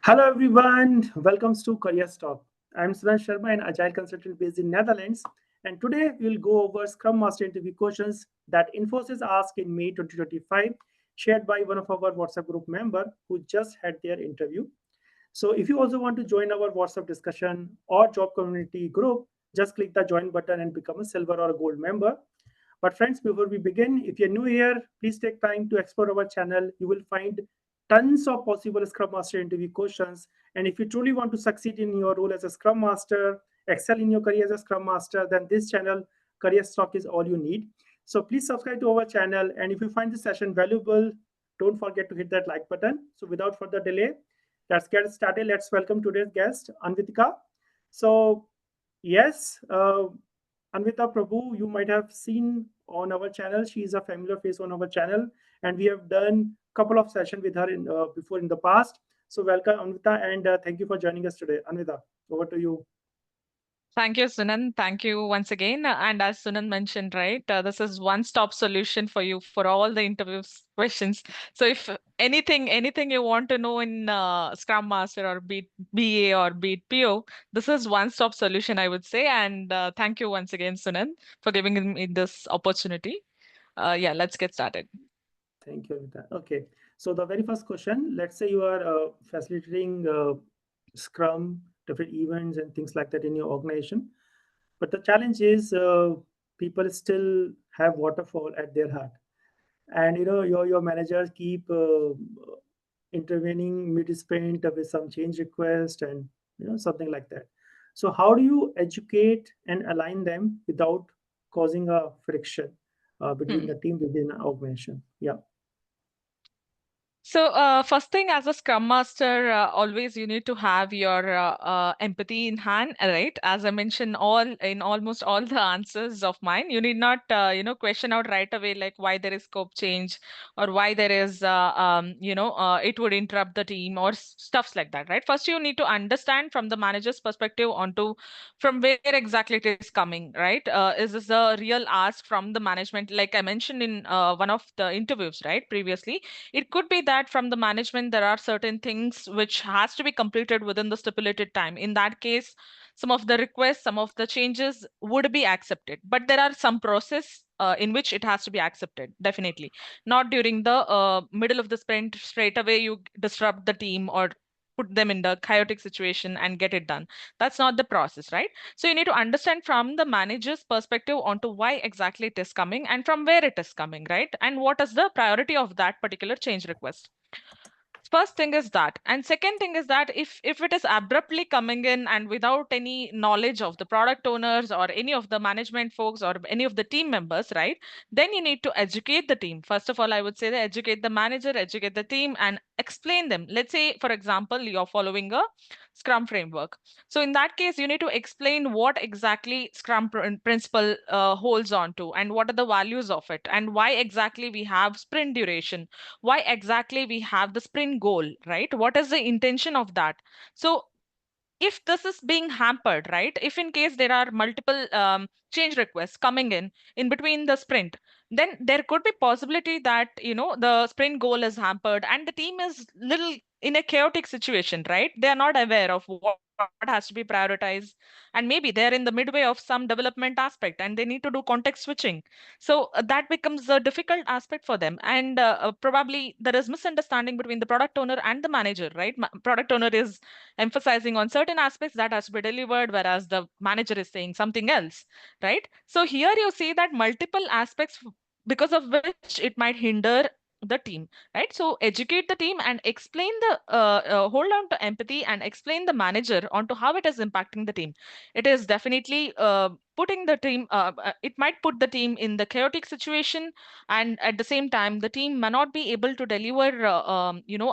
Hello everyone, welcome to CareersTalk. I'm Suran Sharma, an Agile consultant based in Netherlands, and today we'll go over Scrum Master interview questions that Infosys asked in May 2025, shared by one of our WhatsApp group member who just had their interview. So if you also want to join our WhatsApp discussion or job community group, just click the join button and become a silver or a gold member. But friends, before we begin, if you're new here, please take time to explore our channel. You will find tons of possible Scrum Master interview questions. And if you truly want to succeed in your role as a Scrum Master, excel in your career as a Scrum Master, then this channel, CareersTalk, is all you need. So please subscribe to our channel. And if you find this session valuable, don't forget to hit that like button. So without further delay, let's get started. Let's welcome today's guest, Anvitika. So yes, Anvita Prabhu, you might have seen on our channel. She is a familiar face on our channel, and we have done a couple of sessions with her in before in the past. So welcome, Anvita, and thank you for joining us today. Anvita, over to you. Thank you, Sunan. Thank you once again. And as Sunan mentioned, right, this is one-stop solution for you for all the interviews questions. So if anything you want to know in Scrum Master or be it BA or be it PO, this is one-stop solution, I would say. And thank you once again, Sunan, for giving me this opportunity. Yeah, let's get started. Thank you, Anvita. Okay, so the very first question: let's say you are facilitating Scrum, different events, and things like that in your organization. But the challenge is people still have waterfall at their heart, and your managers keep intervening mid-sprint with some change request and something like that. So how do you educate and align them without causing a friction between Hmm. the team within an organization? Yeah. So, first thing, as a Scrum Master, always you need to have your empathy in hand, right? As I mentioned, almost all the answers of mine, you need not, question out right away like why there is scope change or why there is, it would interrupt the team or stuffs like that, right? First, you need to understand from the manager's perspective onto from where exactly it is coming, right? Is this a real ask from the management? Like I mentioned in one of the interviews, right, previously, it could be that from the management, there are certain things which has to be completed within the stipulated time. In that case, some of the requests, some of the changes would be accepted, but there are some process in which it has to be accepted, definitely. Not during the middle of the sprint, straight away you disrupt the team or put them in the chaotic situation and get it done. That's not the process, right? So you need to understand from the manager's perspective onto why exactly it is coming and from where it is coming, right? And what is the priority of that particular change request. First thing is that, and second thing is that if it is abruptly coming in and without any knowledge of the product owners or any of the management folks or any of the team members, right, then you need to educate the team. First of all, I would say that educate the manager, educate the team, and explain them. Let's say, for example, you're following a Scrum framework. So in that case, you need to explain what exactly Scrum principle holds on to and what are the values of it and why exactly we have sprint duration, why exactly we have the sprint goal, right? What is the intention of that? So if this is being hampered, right? If in case there are multiple change requests coming in between the sprint, then there could be possibility that the sprint goal is hampered and the team is little in a chaotic situation, right? They are not aware of what has to be prioritized, and maybe they're in the midway of some development aspect and they need to do context switching. So that becomes a difficult aspect for them, and probably there is misunderstanding between the product owner and the manager, right? Product owner is emphasizing on certain aspects that has to be delivered, whereas the manager is saying something else, right? So here you see that multiple aspects because of which it might hinder the team, right? So educate the team and explain hold on to empathy and explain the manager onto how it is impacting the team. It is definitely putting the team it might put the team in the chaotic situation, and at the same time the team may not be able to deliver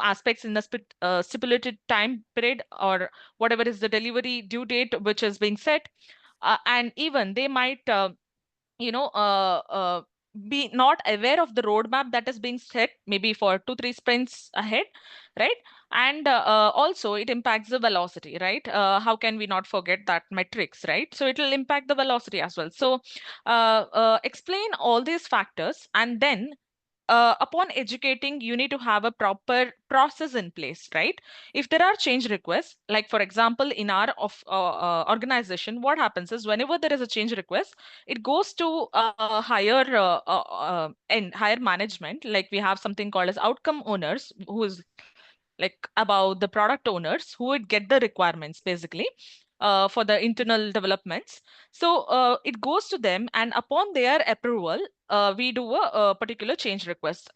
aspects in the stipulated time period or whatever is the delivery due date which is being set. And even they might you know uh, uh, be not aware of the roadmap that is being set maybe for 2 3 sprints ahead, right? And also it impacts the velocity, right? How can we not forget that metrics, right? So it will impact the velocity as well. So explain all these factors and then upon educating, you need to have a proper process in place, right? If there are change requests, like for example, in our organization, what happens is whenever there is a change request, it goes to higher management. Like we have something called as outcome owners, who is like about the product owners who would get the requirements basically for the internal developments. So it goes to them, and upon their approval, we do a particular change request.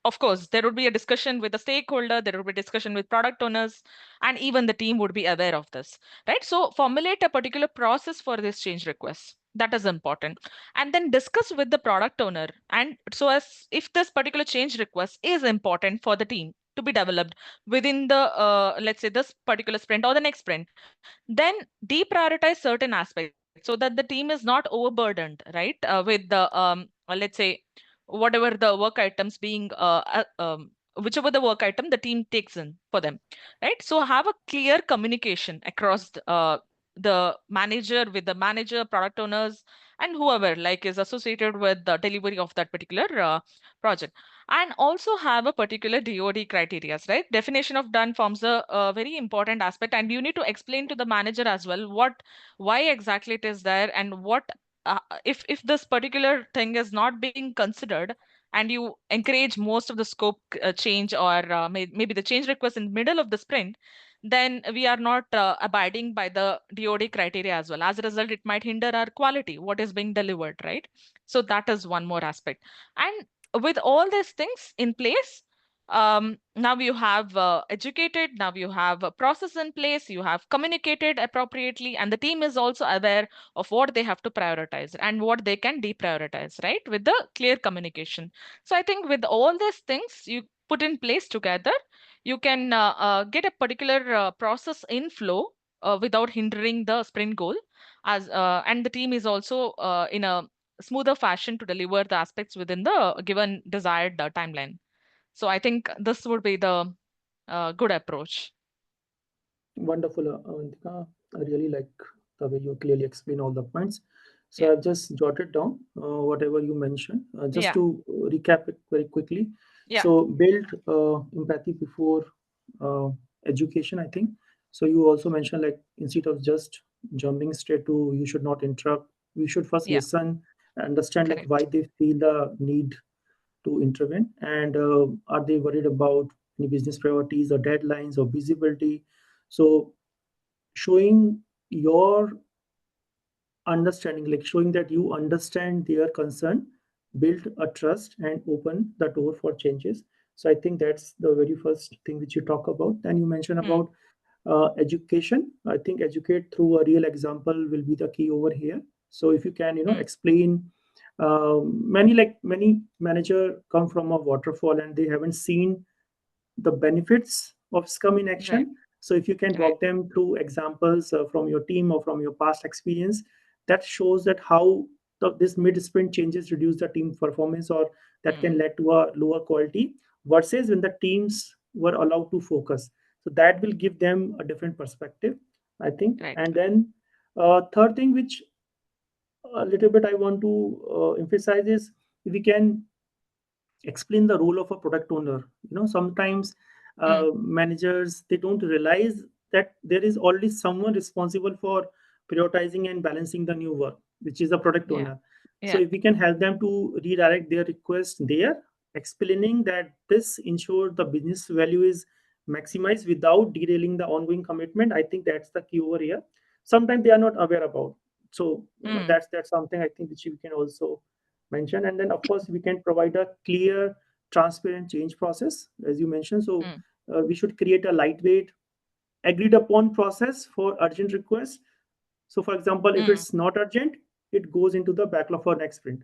Of course, there would be a discussion with the stakeholder, there would be discussion with product owners, and even the team would be aware of this, right? So formulate a particular process for this change request. That is important. And then discuss with the product owner. And so, as if this particular change request is important for the team to be developed within the let's say this particular sprint or the next sprint, then deprioritize certain aspects so that the team is not overburdened, right? With the let's say whatever the work items being whichever the work item the team takes in for them, right? So have a clear communication across the manager, with the manager, product owners, and whoever like is associated with the delivery of that particular project. And also have a particular DOD criteria, right? Definition of done forms a very important aspect, and you need to explain to the manager as well why exactly it is there, and what if this particular thing is not being considered, and you encourage most of the scope change, or maybe the change request in the middle of the sprint, then we are not abiding by the DOD criteria as well. As a result, it might hinder our quality, what is being delivered, right? So that is one more aspect. And with all these things in place, now you have educated, now you have a process in place, you have communicated appropriately, and the team is also aware of what they have to prioritize and what they can deprioritize, right? With the clear communication. So I think with all these things you put in place together, you can get a particular process in flow without hindering the sprint goal, as and the team is also in a smoother fashion to deliver the aspects within the given desired timeline. So I think this would be the good approach. Wonderful, Avantika. I really like the way you clearly explain all the points. So Yeah. I've just jotted down whatever you mentioned. Just Yeah. to recap it very quickly. Yeah. So build empathy before uh, education, I think. So you also mentioned, like, instead of just jumping straight to you should not interrupt, we should first Yeah. listen, understand like why Correct. they feel the need to intervene, and are they worried about any business priorities or deadlines or visibility. So showing your understanding, like showing that you understand their concern, build a trust and open the door for changes. So I think that's the very first thing which you talk about. Then you mentioned Hmm. about education. I think educate through a real example will be the key over here. So if you can, Hmm. explain, many manager come from a waterfall and they haven't seen the benefits of Scrum in Right. action. So if you can Right. walk them through examples from your team or from your past experience, that shows that how this mid-sprint changes reduce the team performance, or that can Hmm. lead to a lower quality versus when the teams were allowed to focus. So that will give them a different perspective, I think. Right. And then third thing, which a little bit I want to emphasize is if we can explain the role of a product owner. Sometimes Hmm. managers, they don't realize that there is already someone responsible for prioritizing and balancing the new work, which is a product Yeah. owner. So Yeah. if we can help them to redirect their request there, explaining that this ensures the business value is maximized without derailing the ongoing commitment, I think that's the key over here. Sometimes they are not aware about. So Hmm. that's something I think which we can also mention. And then of course we can provide a clear, transparent change process, as you mentioned. So Hmm. we should create a lightweight, agreed upon process for urgent requests. So for example, if Hmm. it's not urgent, it goes into the backlog for next sprint.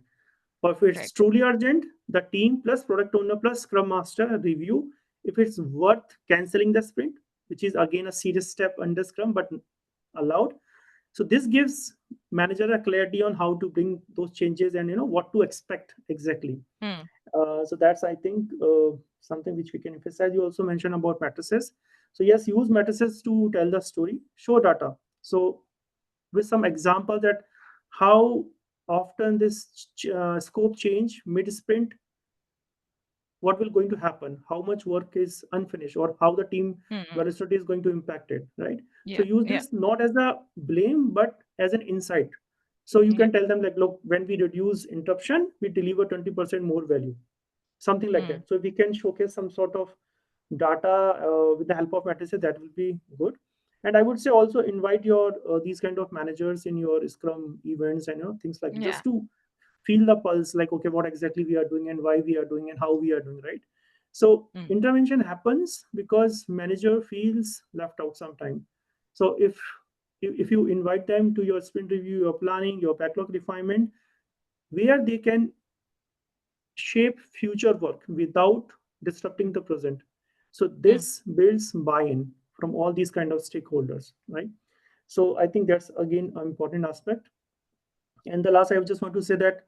Or if it's Right. truly urgent, the team plus product owner plus scrum master review if it's worth canceling the sprint, which is again a serious step under scrum but allowed. So this gives manager a clarity on how to bring those changes and what to expect exactly. Hmm. So that's, I think, something which we can emphasize. You also mentioned about matrices. So yes, use matrices to tell the story, show data. So with some example that how often this scope change mid sprint what will going to happen, how much work is unfinished, or how the team Mm-hmm. velocity is going to impact it, right? So Yeah. use Yeah. this not as a blame, but as an insight. So you Yeah. can tell them like, look, when we reduce interruption, we deliver 20% more value, something like Mm. that. So we can showcase some sort of data with the help of matrices, that will be good. And I would say also invite your these kind of managers in your scrum events and things like, Yeah. just to feel the pulse, like, okay, what exactly we are doing and why we are doing and how we are doing, right? So Mm. intervention happens because manager feels left out sometime. So if you invite them to your sprint review, your planning, your backlog refinement, where they can shape future work without disrupting the present. So Mm. this builds buy-in from all these kind of stakeholders, right? So I think that's again an important aspect. And the last, I just want to say that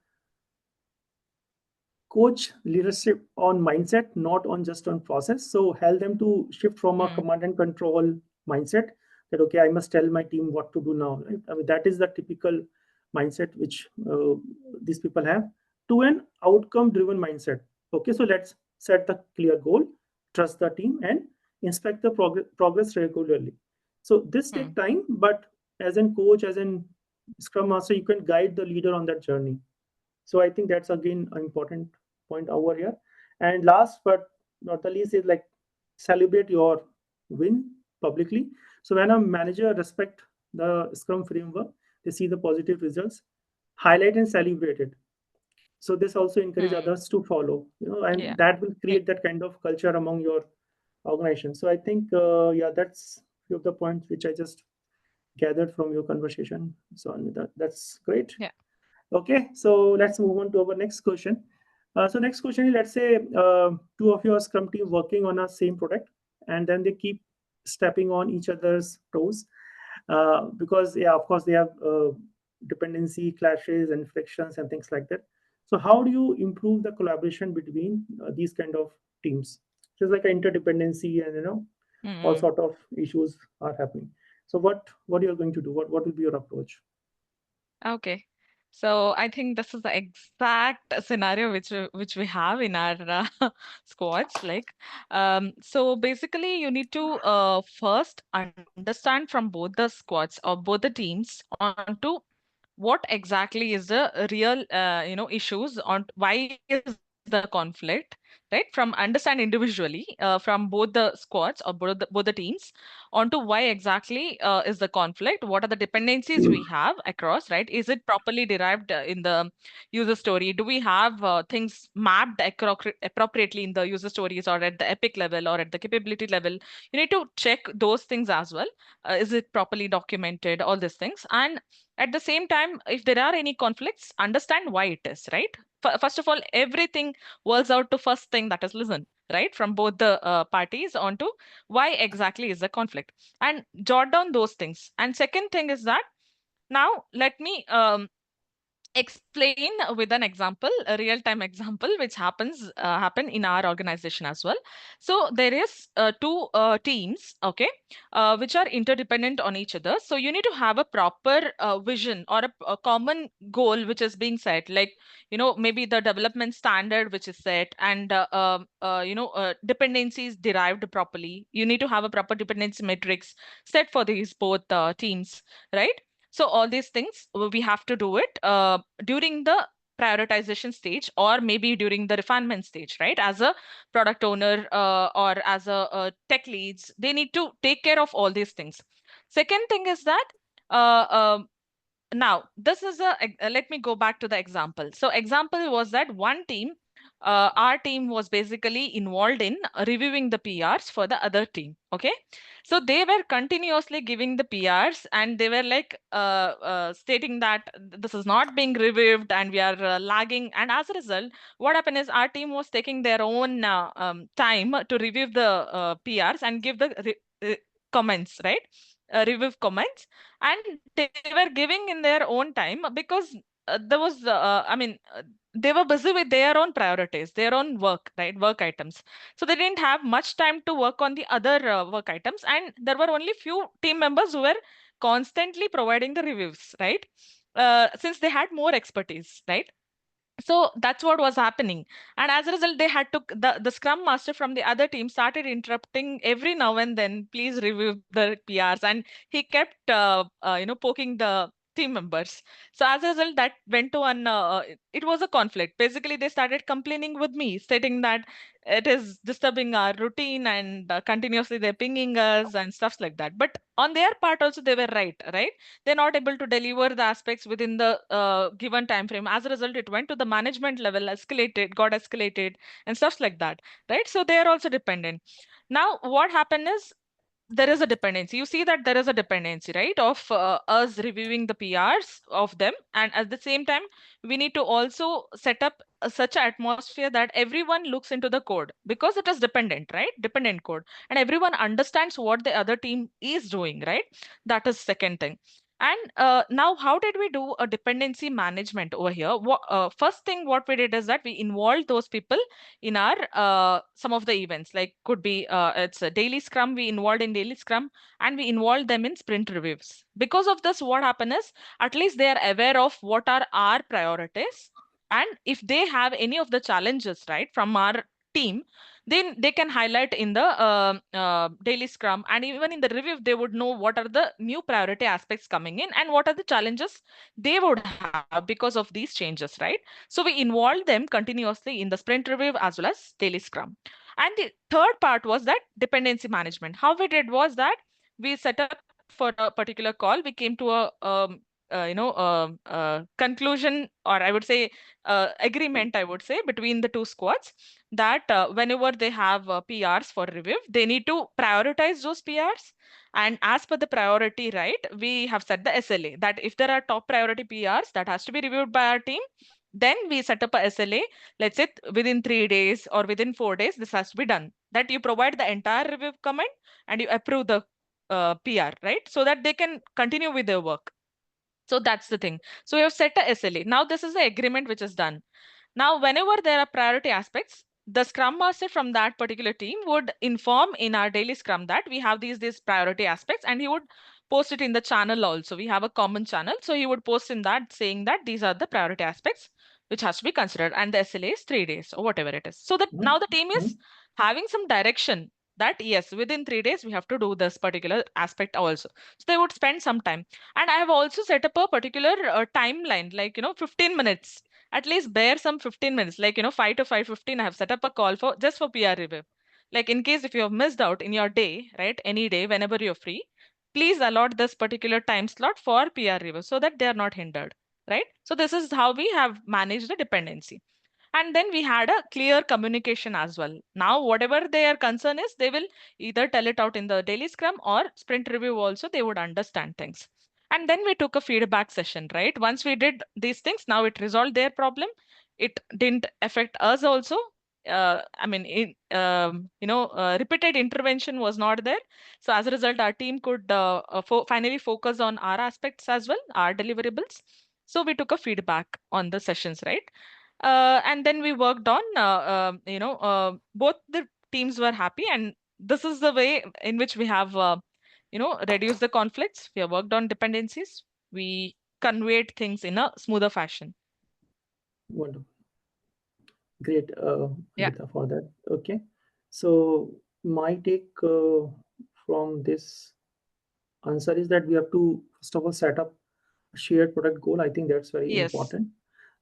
coach leadership on mindset, not on just on process. So help them to shift from a Mm. command and control mindset, that okay, I must tell my team what to do now, right? I mean, that is the typical mindset which these people have, to an outcome driven mindset. Okay, so let's set the clear goal, trust the team, and inspect the progress regularly. So this take Mm. time, but as an coach, as an scrum master, you can guide the leader on that journey. So I think that's again an important point over here. And last but not the least is like, celebrate your win publicly. So when a manager respect the Scrum framework, they see the positive results, highlight and celebrate it. So this also encourage Mm. others to follow, and Yeah. that will Yeah. create that kind of culture among your organization. So I think, yeah, that's few of the points which I just gathered from your conversation. So that's great. Yeah. Okay, so let's move on to our next question. So next question is, let's say two of your Scrum team working on a same product, and then they keep stepping on each other's toes, because yeah, of course they have dependency clashes and frictions and things like that. So how do you improve the collaboration between these kind of teams? Just like an interdependency, and all Mm. sort of issues are happening. So what you're going to do? What will be your approach? Okay. So I think this is the exact scenario which we have in our squads. Like, so basically, you need to first understand from both the squads or both the teams onto what exactly is the real issues on why is the conflict, right? From understand individually from both the squads or both the teams onto why exactly is the conflict, what are the dependencies we have across, right? Is it properly derived in the user story? Do we have things mapped appropriately in the user stories or at the epic level or at the capability level? You need to check those things as well. Is it properly documented, all these things? And at the same time, if there are any conflicts, understand why it is, right? First of all, everything boils out to first thing, that is listen, right, from both the parties onto why exactly is the conflict, and jot down those things. And second thing is that now let me explain with an example, a real time example which happen in our organization as well. So there is two teams, okay, which are interdependent on each other. So you need to have a proper vision or a common goal which is being set, like maybe the development standard which is set, and dependencies derived properly. You need to have a proper dependency matrix set for these both teams, right? So all these things we have to do it during the prioritization stage, or maybe during the refinement stage, right? As a product owner or as a tech leads, they need to take care of all these things. Second thing is that uh, um, now this is let me go back to the example. So example was that one team, our team was basically involved in reviewing the PRs for the other team, okay? So they were continuously giving the PRs, and they were like stating that this is not being reviewed and we are lagging. And as a result, what happened is our team was taking their own time to review the PRs and give the comments, right? Review comments, and they were giving in their own time because there was they were busy with their own priorities, their own work, right? Work items. So they didn't have much time to work on the other work items, and there were only few team members who were constantly providing the reviews, right? Since they had more expertise, right? So that's what was happening, and as a result they had to, the scrum master from the other team started interrupting every now and then, please review the PRs, and he kept poking the team members. So as a result that went to an it was a conflict. Basically they started complaining with me, stating that it is disturbing our routine, and continuously they're pinging us and stuff like that. But on their part also they were right. They're not able to deliver the aspects within the given time frame. As a result it went to the management level, got escalated and stuff like that, right? So they are also dependent. Now what happened is, there is a dependency. You see that there is a dependency, right, of us reviewing the PRs of them, and at the same time we need to also set up such an atmosphere that everyone looks into the code, because it is dependent, right, dependent code, and everyone understands what the other team is doing, right? That is second thing. And now how did we do a dependency management over here? First thing what we did is that we involved those people in our some of the events, like could be it's a daily scrum, we involved in daily scrum, and we involved them in sprint reviews. Because of this, what happened is, at least they are aware of what are our priorities, and if they have any of the challenges, right, from our team, then they can highlight in the daily scrum, and even in the review they would know what are the new priority aspects coming in and what are the challenges they would have because of these changes, right? So we involved them continuously in the sprint review as well as daily scrum. And the third part was that dependency management. How we did was that we set up for a particular call. We came to a conclusion, or I would say agreement, I would say, between the two squads, that whenever they have PRs for review, they need to prioritize those PRs. And as per the priority, right, we have set the SLA that if there are top priority PRs that has to be reviewed by our team, then we set up a SLA. Let's say within 3 days or within 4 days, this has to be done. That you provide the entire review comment and you approve the PR, right? So that they can continue with their work. So that's the thing. So we have set a SLA. Now this is the agreement which is done. Now, whenever there are priority aspects, the Scrum Master from that particular team would inform in our daily Scrum that we have these priority aspects, and he would post it in the channel also. We have a common channel, so he would post in that saying that these are the priority aspects which has to be considered, and the SLA is 3 days or whatever it is. So that now the team is having some direction that yes, within 3 days we have to do this particular aspect also. So they would spend some time, and I have also set up a particular timeline, like 15 minutes, at least bear some 15 minutes, like 5 to 5:15. I have set up a call for just for PR review. Like in case if you have missed out in your day, right, any day whenever you're free, please allot this particular time slot for PR review so that they are not hindered, right? So this is how we have managed the dependency. And then we had a clear communication as well. Now whatever their concern is, they will either tell it out in the daily scrum or sprint review also, they would understand things. And then we took a feedback session, right? Once we did these things, now it resolved their problem. It didn't affect us also. Repeated intervention was not there. So as a result, our team could finally focus on our aspects as well, our deliverables. So we took a feedback on the sessions, right? And then we worked on, both the teams were happy, and this is the way in which we have reduce the conflicts. We have worked on dependencies. We conveyed things in a smoother fashion. Wonderful. Great, Yeah. Amrita, for that. Okay. So my take from this answer is that we have to first of all set up a shared product goal. I think that's very Yes. important.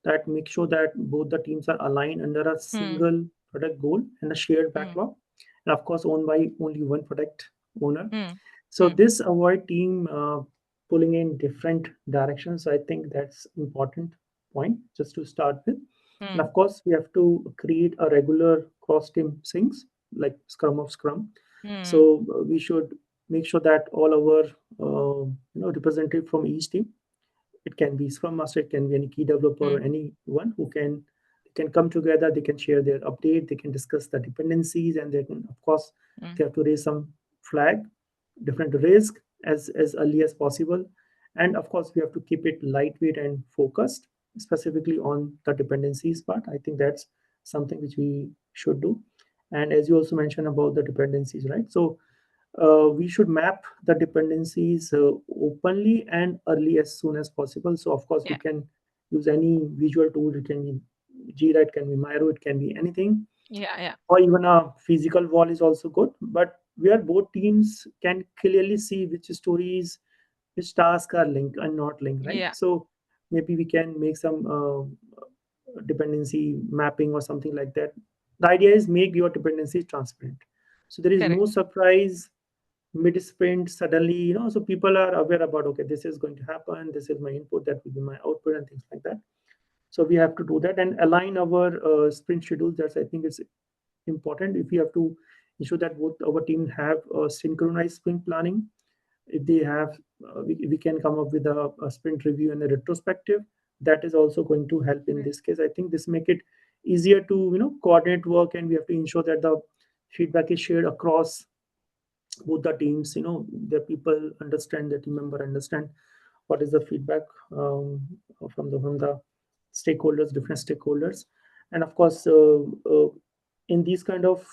That make sure that both the teams are aligned under a single product goal and a shared backlog, and of course owned by only one product owner. So this avoid team pulling in different directions. I think that's important point just to start with. And of course, we have to create a regular cross-team syncs like Scrum of Scrum. So we should make sure that all our representative from each team, it can be Scrum Master, it can be any key developer or anyone who can come together, they can share their update, they can discuss the dependencies, and they can, of course, they have to raise some flag, different risk as early as possible. And of course, we have to keep it lightweight and focused, specifically on the dependencies part. I think that's something which we should do. And as you also mentioned about the dependencies, right? So we should map the dependencies openly and early as soon as possible. So of course, we can use any visual tool. It can be Jira, it can be Miro, it can be anything, Yeah. or even a physical wall is also good. But where both teams can clearly see which stories, which tasks are linked and not linked, right? Yeah. So maybe we can make some dependency mapping or something like that. The idea is make your dependency transparent, so there is no Correct. surprise mid sprint suddenly, so people are aware about, okay, this is going to happen, this is my input, that will be my output, and things like that. So we have to do that and align our sprint schedules. That's, I think, it's important. If we have to ensure that both our team have synchronized sprint planning, if they have, we can come up with a sprint review and a retrospective. That is also going to help in Right. this case. I think this make it easier to coordinate work, and we have to ensure that the feedback is shared across both the teams. The people understand, the team member understand what is the feedback from the stakeholders, different stakeholders. And of course, in these kind of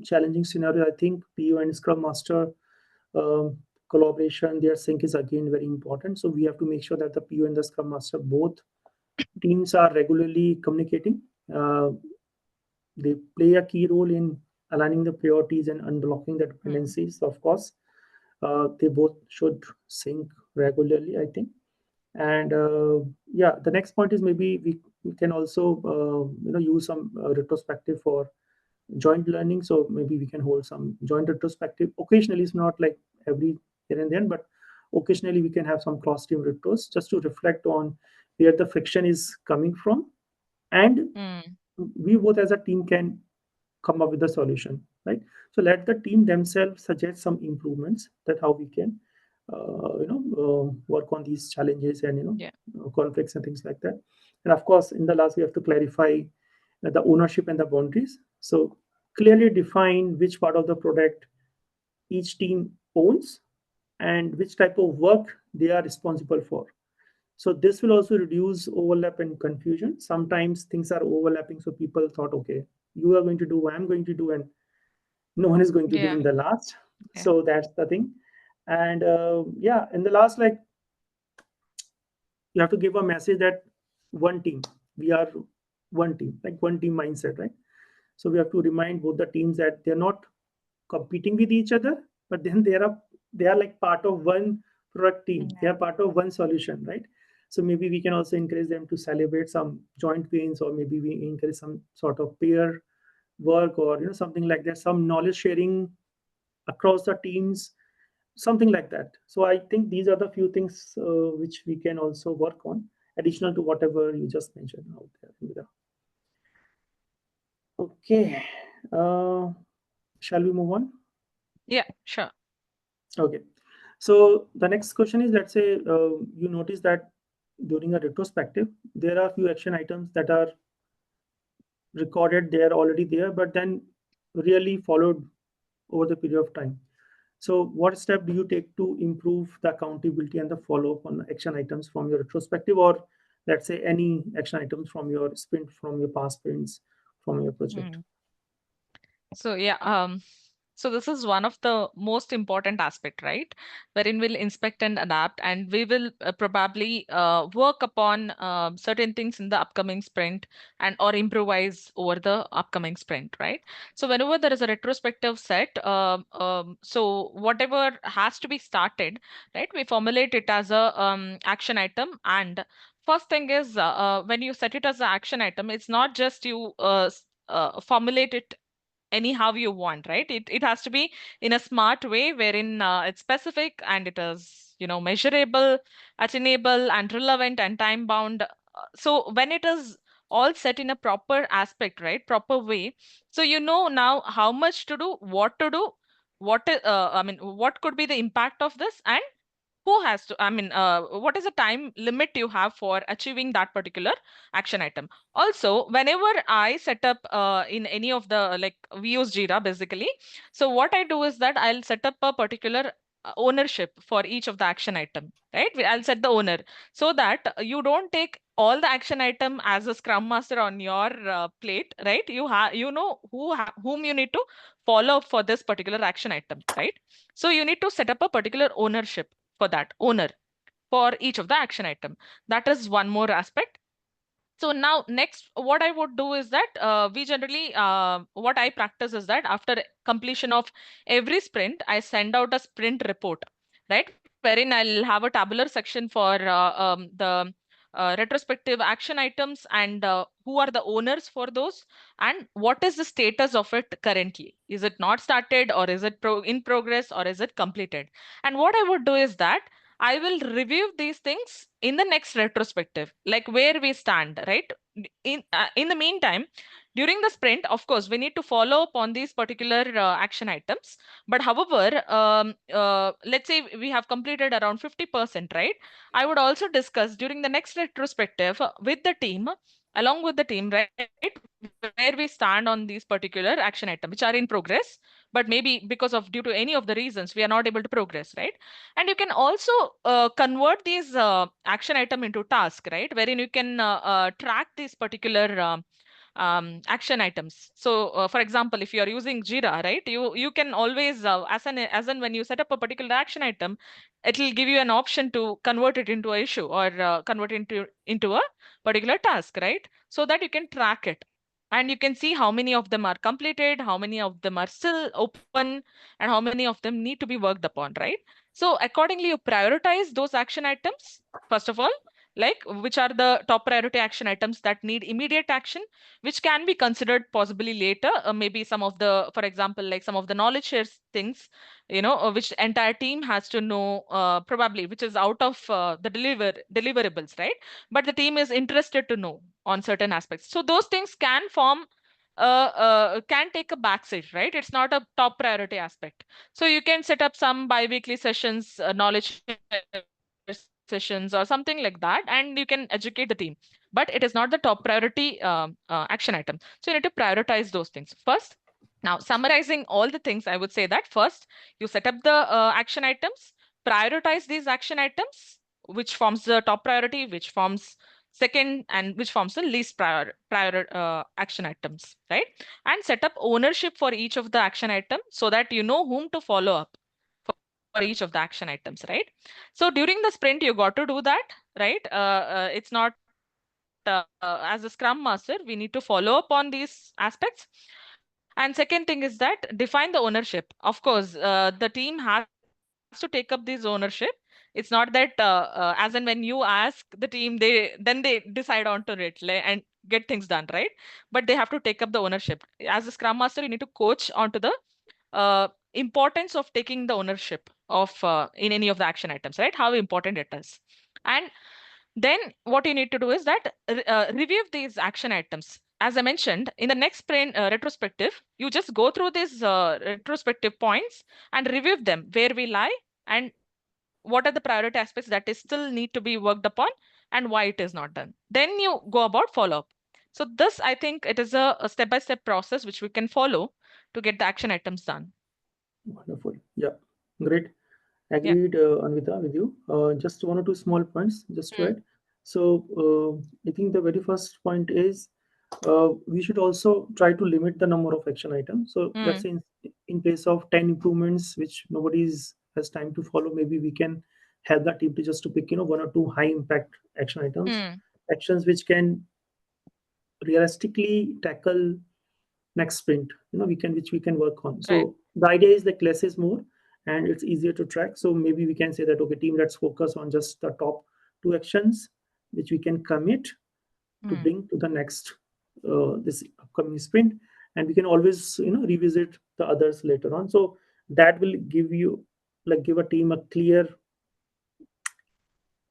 challenging scenario, I think PO and Scrum Master um, collaboration, their sync is again very important. So we have to make sure that the PO and the Scrum Master, both teams, are regularly communicating. uh, they play a key role in aligning the priorities and unblocking the Hmm. dependencies. Of course, they both should sync regularly, I think. And yeah, the next point is maybe we can also use some retrospective for joint learning. So maybe we can hold some joint retrospective occasionally. It's not like every here and then, but occasionally we can have some cross team retros just to reflect on where the friction is coming from, and Hmm. we both as a team can come up with a solution, right? So let the team themselves suggest some improvements, that how we can work on these challenges and Yeah. conflicts and things like that. And of course, in the last, we have to clarify the ownership and the boundaries. So clearly define which part of the product each team owns and which type of work they are responsible for. So this will also reduce overlap and confusion. Sometimes things are overlapping, so people thought, okay, you are going to do, I'm going to do, and no one is going to do Yeah. in the last. Yeah. So that's the thing. And yeah, in the last, like, you have to give a message that one team, we are one team, like one team mindset, right? So we have to remind both the teams that they're not competing with each other, but then they are like part of one product team. They Yeah. are part of one solution, right? So maybe we can also encourage them to celebrate some joint wins, or maybe we encourage some sort of peer work, or something like that, some knowledge sharing across the teams, something like that. So I think these are the few things which we can also work on, additional to whatever you just mentioned out there, Indira. Okay. uh, shall we move on? Yeah. Sure. Okay. So the next question is, let's say you notice that during a retrospective, there are few action items that are recorded, they are already there, but then really followed over the period of time. So what step do you take to improve the accountability and the follow-up on action items from your retrospective, or let's say any action items from your sprint, from your past sprints, from your project? Hmm. So yeah, so this is one of the most important aspect, right? Wherein we'll inspect and adapt, and we will probably work upon certain things in the upcoming sprint and or improvise over the upcoming sprint, right? So whenever there is a retrospective set, so whatever has to be started, right? We formulate it as a action item, and first thing is when you set it as an action item, it's not just you formulate it anyhow you want, right? It has to be in a smart way wherein it's specific and it is, measurable, attainable, and relevant and time bound. So when it is all set in a proper aspect, right, proper way, so you know now how much to do, what to do, I mean, what could be the impact of this, and who has to, I mean, what is the time limit you have for achieving that particular action item. Also, whenever I set up in any of the, like, we use Jira basically. So what I do is that I'll set up a particular ownership for each of the action item, right? I'll set the owner, so that you don't take all the action item as a scrum master on your plate, right? You know whom you need to follow up for this particular action item, right? So you need to set up a particular ownership for that owner for each of the action item. That is one more aspect. So now next, what I would do is that we generally, what I practice is that after completion of every sprint, I send out a sprint report, right? Wherein I'll have a tabular section for the retrospective action items and who are the owners for those and what is the status of it currently. Is it not started or is it in progress or is it completed? And what I would do is that I will review these things in the next retrospective, like where we stand, right? In the meantime, during the sprint, of course, we need to follow up on these particular action items. But however, let's say we have completed around 50%, right? I would also discuss during the next retrospective with the team, along with the team, right, where we stand on these particular action items, which are in progress, but maybe because of due to any of the reasons we are not able to progress, right? And you can also convert these action item into task, right? Wherein you can track these particular action items. So, for example, if you are using Jira, right, you can always as an when you set up a particular action item, it will give you an option to convert it into a issue or convert it into a particular task, right? So that you can track it. And you can see how many of them are completed, how many of them are still open, and how many of them need to be worked upon, right? So accordingly, you prioritize those action items, first of all, like which are the top priority action items that need immediate action, which can be considered possibly later. Maybe some of the, for example, like some of the knowledge shares things, which the entire team has to know, probably, which is out of the deliverables, right? But the team is interested to know on certain aspects. So those things can take a backseat, right? It's not a top priority aspect. So you can set up some bi-weekly sessions, knowledge share sessions or something like that, and you can educate the team. But it is not the top priority action item. So you need to prioritize those things first. Now, summarizing all the things, I would say that first, you set up the action items, prioritize these action items, which forms the top priority, which forms second, and which forms the least prior action items, right? And set up ownership for each of the action item so that you know whom to follow up for each of the action items, right? So during the sprint, you got to do that, right? It's not as a Scrum Master, we need to follow up on these aspects. And second thing is that define the ownership. Of course, the team has to take up this ownership. It's not that as and when you ask the team, they decide onto it and get things done, right? But they have to take up the ownership. As a Scrum Master, you need to coach onto the importance of taking the ownership of in any of the action items, right? How important it is. And then what you need to do is that review these action items. As I mentioned, in the next sprint retrospective, you just go through these retrospective points and review them where we lie and what are the priority aspects that is still need to be worked upon and why it is not done. Then you go about follow up. So this, I think, it is a step-by-step process which we can follow to get the action items done. Wonderful. Yeah, great. Yeah. Agreed, Anvita, with you. Just one or two small points just to Mm, add. So, I think the very first point is we should also try to limit the number of action items. So, let's mm, say in place of 10 improvements, which nobody has time to follow, maybe we can help the team to just to pick, one or two high impact action items, mm, actions which can realistically tackle next sprint, which we can work on. right. So the idea is like less is more and it's easier to track. So maybe we can say that, okay, team, let's focus on just the top two actions which we can commit to Mm, bring to the next this upcoming sprint, and we can always revisit the others later on. So that will give a team a clear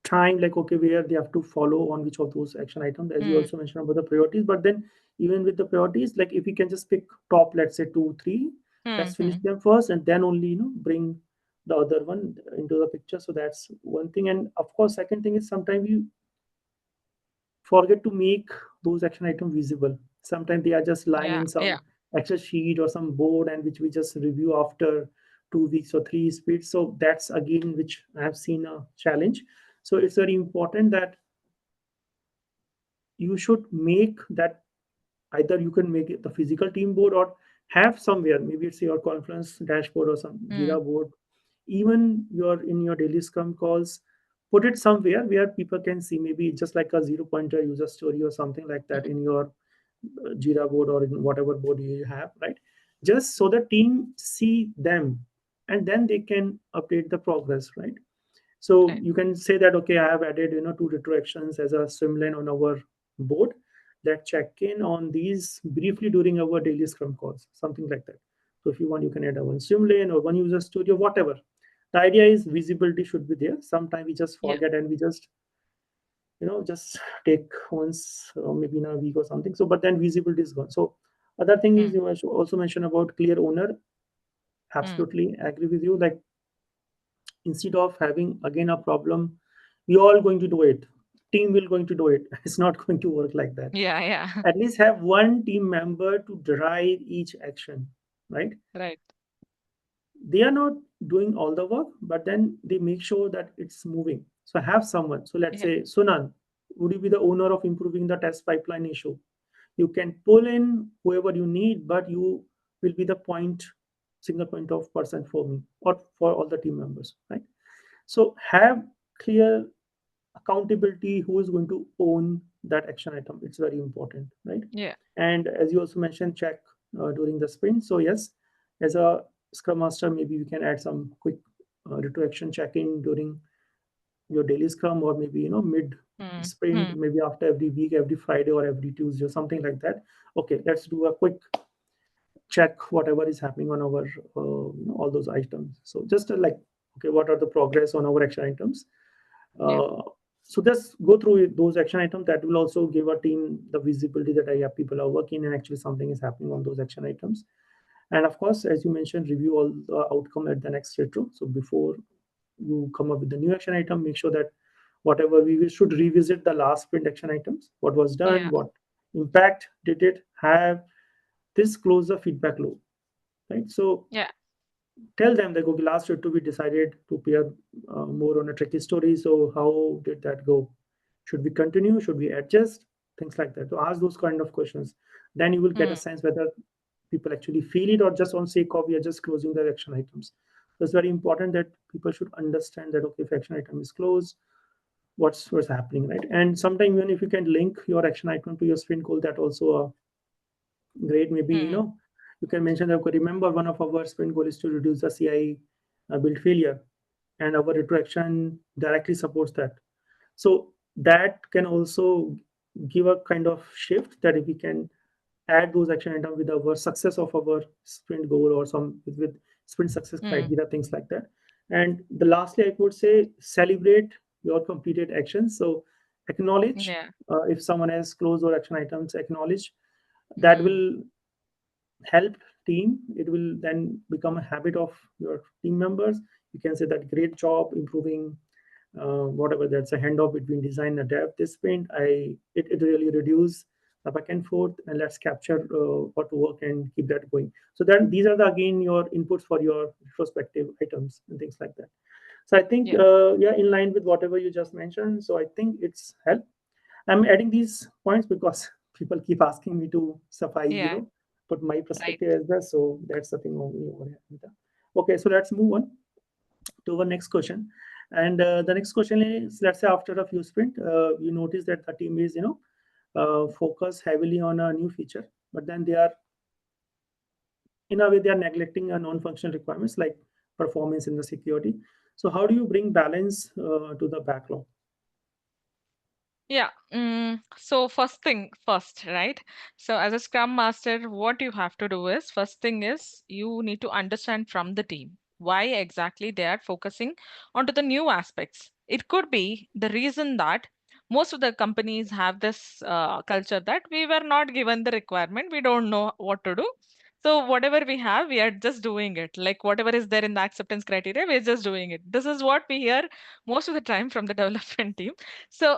time, like, okay, where they have to follow on which of those action items, as you mm, also mentioned about the priorities. But then even with the priorities, like if we can just pick top, let's say two three, let's mm, finish mm, them first and then only bring the other one into the picture. So that's one thing. And of course, second thing is sometimes you forget to make those action items visible. Sometimes they are just lying yeah, in yeah. some Excel sheet or some board, and which we just review after 2 weeks or three sprints. So that's again which I have seen a challenge. So it's very important that you should make that, either you can make it the physical team board or have somewhere, maybe it's your conference dashboard or some Mm, Jira board, even your in your daily Scrum calls, put it somewhere where people can see, maybe just like a zero pointer user story or something like that in your Jira board or in whatever board you have, right? Just so the team see them, and then they can update the progress, right? So Right. you can say that, okay, I have added, two retro actions as a swim lane on our board that check in on these briefly during our daily scrum calls, something like that. So if you want, you can add a one swim lane or one user story or whatever. The idea is visibility should be there. Sometimes we just Yeah. forget and we just take once, maybe in a week or something. So, but then visibility is gone. So other thing is, Mm. you also mentioned about clear owner. Mm. Absolutely agree with you. Like, instead of having again a problem, we all going to do it, team will going to do it. It's not going to work like that. Yeah, yeah. At least have one team member to drive each action, right? Right. They are not doing all the work, but then they make sure that it's moving. So have someone. So let's Yeah. say, Sunan, would you be the owner of improving the test pipeline issue? You can pull in whoever you need, but you will be the single point of person for me or for all the team members, right? So have clear accountability, who is going to own that action item. It's very important, right? Yeah. And as you also mentioned, check during the sprint. So yes, as a scrum master, maybe you can add some quick retro action check-in during your daily scrum, or maybe mid Mm. sprint, Mm. maybe after every week, every Friday or every Tuesday or something like that. Okay, let's do a quick check whatever is happening on our all those items. So just like, okay, what are the progress on our action items? Yeah. uh, so just go through those action items. That will also give a team the visibility that yeah, people are working and actually something is happening on those action items. And of course, as you mentioned, review all the outcome at the next retro. So before you come up with the new action item, make sure that whatever we should revisit the last sprint action items, what was done, Yeah. what impact did it have. This close the feedback loop, right? So Yeah. tell them that, okay, last retro we decided to pair more on a tricky story. So how did that go? Should we continue? Should we adjust? Things like that. So ask those kind of questions. Then you will get a Mm. sense whether people actually feel it or just on sake of we are just closing the action items. So it's very important that people should understand that, okay, if action item is closed, what's happening, right? And sometimes even if you can link your action item to your sprint goal, that also great. Maybe Mm. you can mention that, okay, remember one of our sprint goal is to reduce the CI build failure, and our retroaction directly supports that. So that can also give a kind of shift that if we can add those action items with our success of our sprint goal or some with sprint success Mm. criteria, things like that. And the lastly, I would say celebrate your completed actions. So acknowledge Yeah. if someone has closed or action items, acknowledge. That Mm. will help team. It will then become a habit of your team members. You can say that great job improving whatever, that's a handoff between design and dev this sprint. It really reduce the back and forth, and let's capture what to work and keep that going. So then these are the again your inputs for your retrospective items and things like that. So I think Yeah. yeah, in line with whatever you just mentioned. So I think it's help. I'm adding these points because people keep asking me to suffice, Yeah. put my Right. perspective as well. So that's the thing only over here. Okay, so let's move on to our next question. And the next question is, let's say after a few sprint, you notice that the team is, focus heavily on a new feature, but then they are, in a way, they are neglecting a non-functional requirements like performance in the security. So how do you bring balance to the backlog? Yeah. So first thing first, right? So as a Scrum Master, what you have to do is first thing is you need to understand from the team why exactly they are focusing onto the new aspects. It could be the reason that most of the companies have this culture that we were not given the requirement, we don't know what to do. So whatever we have, we are just doing it. Like whatever is there in the acceptance criteria, we're just doing it. This is what we hear most of the time from the development team. So,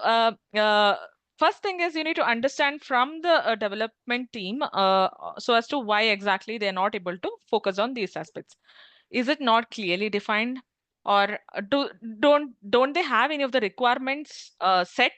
first thing is you need to understand from the development team so as to why exactly they're not able to focus on these aspects. Is it not clearly defined, or don't they have any of the requirements set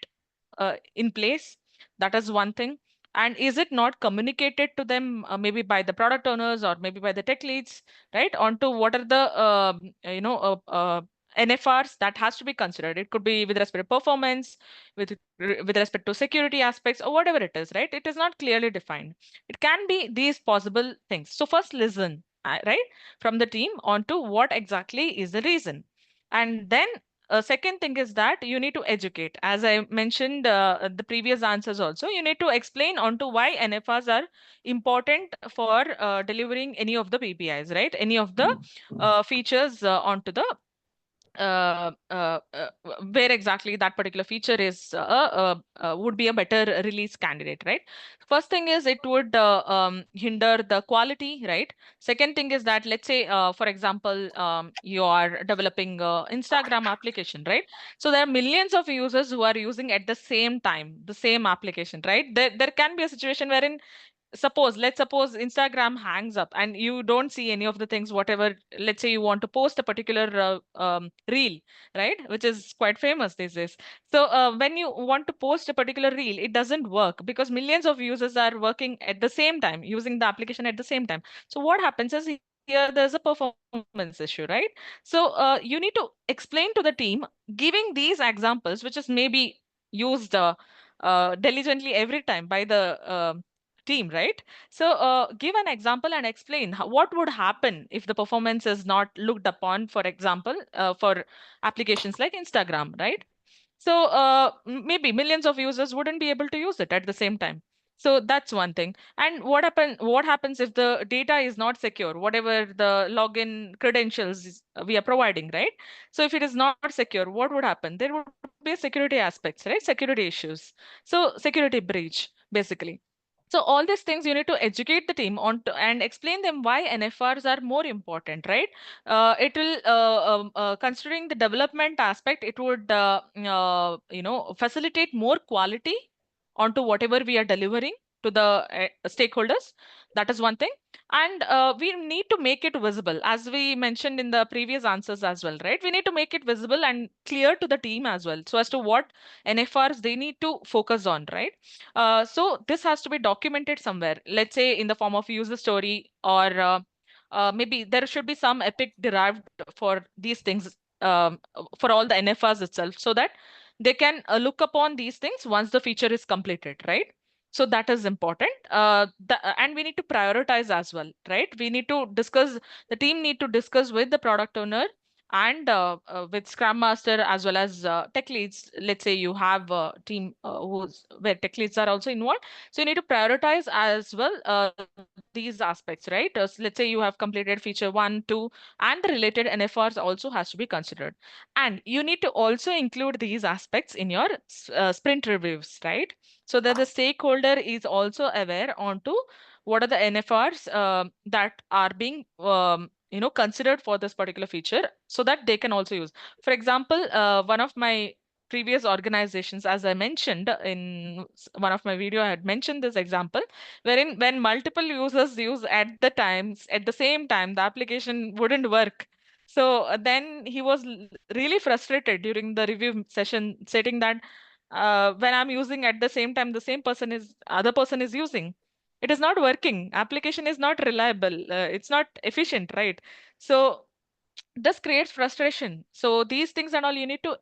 in place? That is one thing. And is it not communicated to them, maybe by the product owners or maybe by the tech leads, right? Onto what are the NFRs that has to be considered. It could be with respect to performance, with respect to security aspects, or whatever it is, right? It is not clearly defined. It can be these possible things. So first listen, right, from the team onto what exactly is the reason. And then second thing is that you need to educate. As I mentioned the previous answers also, you need to explain onto why NFRs are important for delivering any of the PPIs, right? Any of the features onto the where exactly that particular feature is would be a better release candidate, right? First thing is it would hinder the quality, right? Second thing is that, let's say for example, you are developing Instagram application, right? So there are millions of users who are using at the same time the same application, right? There can be a situation wherein let's suppose Instagram hangs up and you don't see any of the things, whatever. Let's say you want to post a particular reel, right, which is quite famous these days. So when you want to post a particular reel, it doesn't work because millions of users are working at the same time, using the application at the same time. So what happens is, here there's a performance issue, right? So you need to explain to the team, giving these examples, which is maybe used diligently every time by the team, right? So give an example and explain what would happen if the performance is not looked upon, for example, for applications like Instagram, right? So maybe millions of users wouldn't be able to use it at the same time. So that's one thing. And what happens if the data is not secure, whatever the login credentials we are providing, right? So if it is not secure, what would happen? There would be security aspects, right? Security issues. So security breach, basically. So all these things you need to educate the team on and explain them why NFRs are more important, right? It will considering the development aspect, it would facilitate more quality onto whatever we are delivering to the stakeholders. That is one thing. And we need to make it visible, as we mentioned in the previous answers as well, right? We need to make it visible and clear to the team as well, so as to what NFRs they need to focus on, right? So this has to be documented somewhere, let's say in the form of user story, or maybe there should be some epic derived for these things, for all the NFRs itself, so that they can look upon these things once the feature is completed, right? So that is important. And we need to prioritize as well, right? We need to discuss, the team need to discuss with the product owner and with Scrum Master as well as tech leads. Let's say you have a team where tech leads are also involved. So you need to prioritize as well these aspects, right? So let's say you have completed feature 1, 2, and the related NFRs also has to be considered. And you need to also include these aspects in your sprint reviews, right? So that the stakeholder is also aware onto what are the NFRs that are being considered for this particular feature, so that they can also use. For example, one of my previous organizations, as I mentioned in one of my video, I had mentioned this example, wherein when multiple users use at the same time, the application wouldn't work. So then he was really frustrated during the review session, stating that when I'm using at the same time, the same other person is using, it is not working. Application is not reliable. It's not efficient, right? So this creates frustration. So these things and all, you need to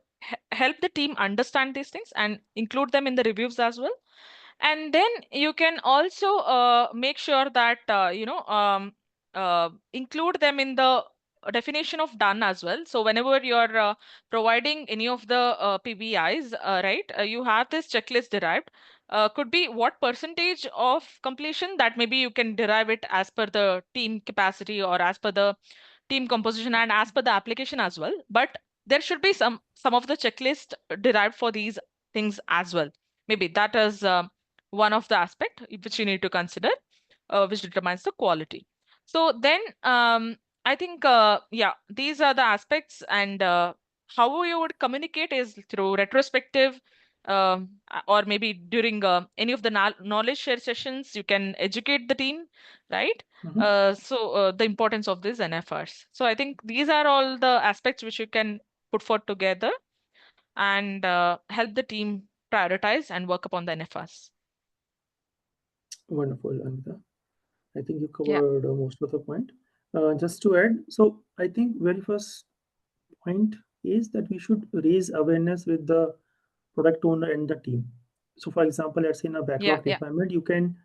help the team understand these things and include them in the reviews as well. And then you can also make sure that include them in the definition of done as well. So whenever you're providing any of the PBIs, right, you have this checklist derived. Could be what percentage of completion, that maybe you can derive it as per the team capacity or as per the team composition and as per the application as well. But there should be some of the checklist derived for these things as well. Maybe that is one of the aspect which you need to consider, which determines the quality. So then I think yeah, these are the aspects. And how you would communicate is through retrospective, or maybe during any of the knowledge share sessions, you can educate the team, right? So the importance of these NFRs. So I think these are all the aspects which you can put forth together and help the team prioritize and work upon the NFRs. Wonderful, Anita. I think you Yeah. covered most of the point. Just to add, so I think very first point is that we should raise awareness with the product owner and the team. So, for example, let's say in a Yeah, backlog yeah. deployment, you can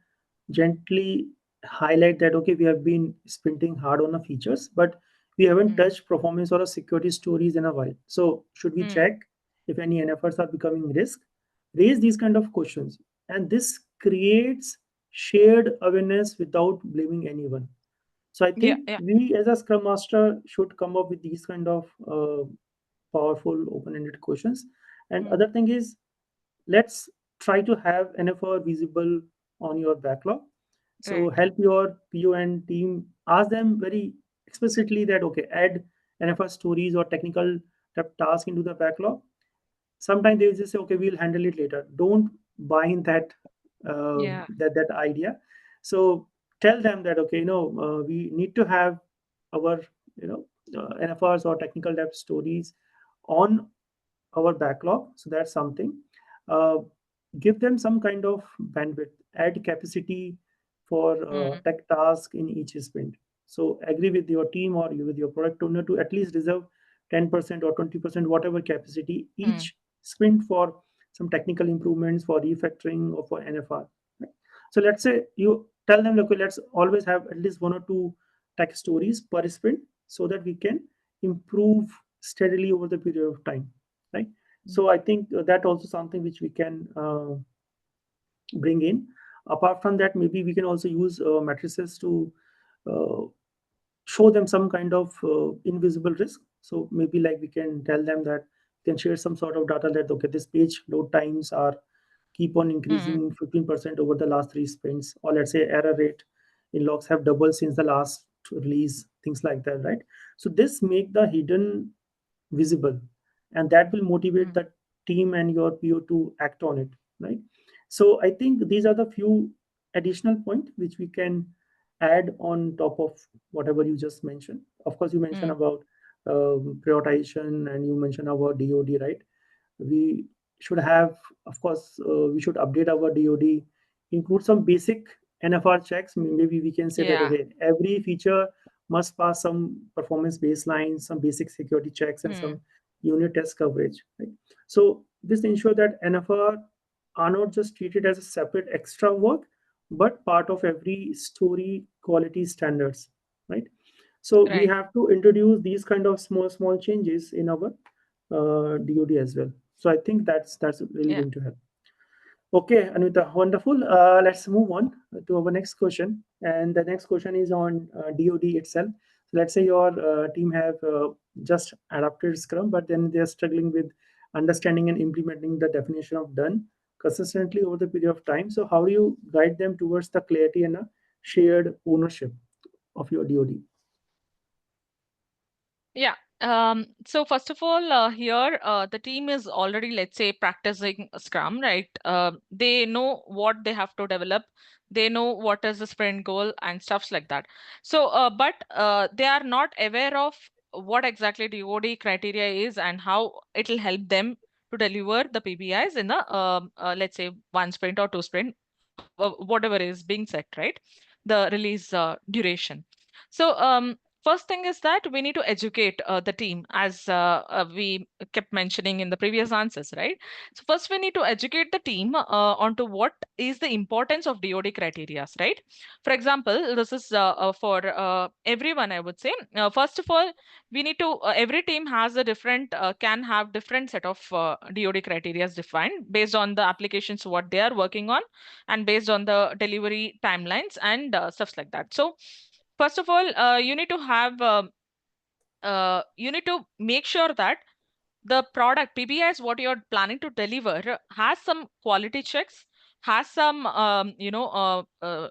gently highlight that okay, we have been sprinting hard on the features, but we haven't Mm, touched performance or a security stories in a while. So, should we mm, check if any NFRs are becoming risk? Raise these kind of questions, and this creates shared awareness without blaming anyone. So I yeah, think yeah. we as a Scrum Master should come up with these kind of powerful open-ended questions. And Mm, other thing is, let's try to have NFR visible on your backlog. So right. help your PO and team, ask them very explicitly that okay, add NFR stories or technical task into the backlog. Sometimes they just say okay, we'll handle it later. Don't buy in that Yeah. that idea. So tell them that okay, we need to have our NFRs or technical debt stories on our backlog. So that's something. Uh, Give them some kind of bandwidth, add capacity for Mm, tech task in each sprint. So agree with your team or you with your product owner to at least reserve 10% or 20%, whatever capacity mm, each sprint for some technical improvements, for refactoring or for NFR. Right? So let's say you tell them, okay, let's always have at least one or two tech stories per sprint so that we can improve steadily over the period of time. Right. mm, So I think that also something which we can bring in. Apart from that, maybe we can also use matrices to uh, show them some kind of invisible risk. So maybe like we can tell them that we can share some sort of data that okay, this page load times are keep on mm, increasing 15% over the last three sprints, or let's say error rate in logs have doubled since the last release, things like that, right? So this make the hidden visible, and that will motivate mm, the team and your PO to act on it, right? So I think these are the few additional point which we can add on top of whatever you just mentioned. Of course, you mentioned mm, about prioritization and you mentioned about DoD, right? We should have, of course, we should update our DoD, include some basic NFR checks. Maybe we can say that yeah. okay, every feature must pass some performance baselines, some basic security checks, and Mm, some unit test coverage. Right? So this ensure that NFR are not just treated as a separate extra work, but part of every story quality standards. Right. So we right. have to introduce these kind of small changes in our DoD as well. So I think that's really Yeah. going to help. Okay, Anita, wonderful. Let's move on to our next question. And the next question is on DoD itself. So let's say your team have just adapted Scrum, but then they're struggling with understanding and implementing the definition of done consistently over the period of time. So how do you guide them towards the clarity and a shared ownership of your DoD? Yeah. So first of all, here the team is already, let's say, practicing Scrum, right? They know what they have to develop. They know what is the sprint goal and stuffs like that. So, but they are not aware of what exactly the OD criteria is and how it'll help them to deliver the PBIs in a, let's say, one sprint or two sprint, whatever is being set, right? The release duration. So, first thing is that we need to educate the team, as we kept mentioning in the previous answers, right? So, first we need to educate the team onto what is the importance of DoD criteria, right? For example, this is for everyone, I would say. First of all, we need to every team has a different can have different set of DoD criteria defined based on the applications what they are working on and based on the delivery timelines and stuff like that. So first of all, you need to make sure that the product PBIs what you're planning to deliver has some quality checks, has some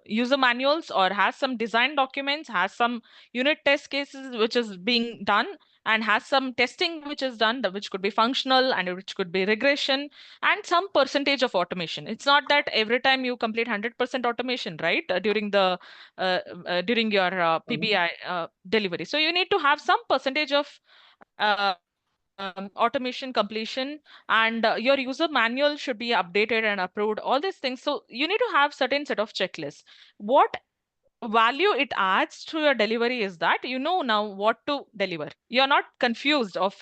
user manuals, or has some design documents, has some unit test cases which is being done, and has some testing which is done, which could be functional and which could be regression, and some percentage of automation. It's not that every time you complete 100% automation, right? During your Mhm. PBI delivery. So you need to have some percentage of automation completion, and your user manual should be updated and approved, all these things. So you need to have certain set of checklists. What value it adds to your delivery is that you know now what to deliver. You're not confused of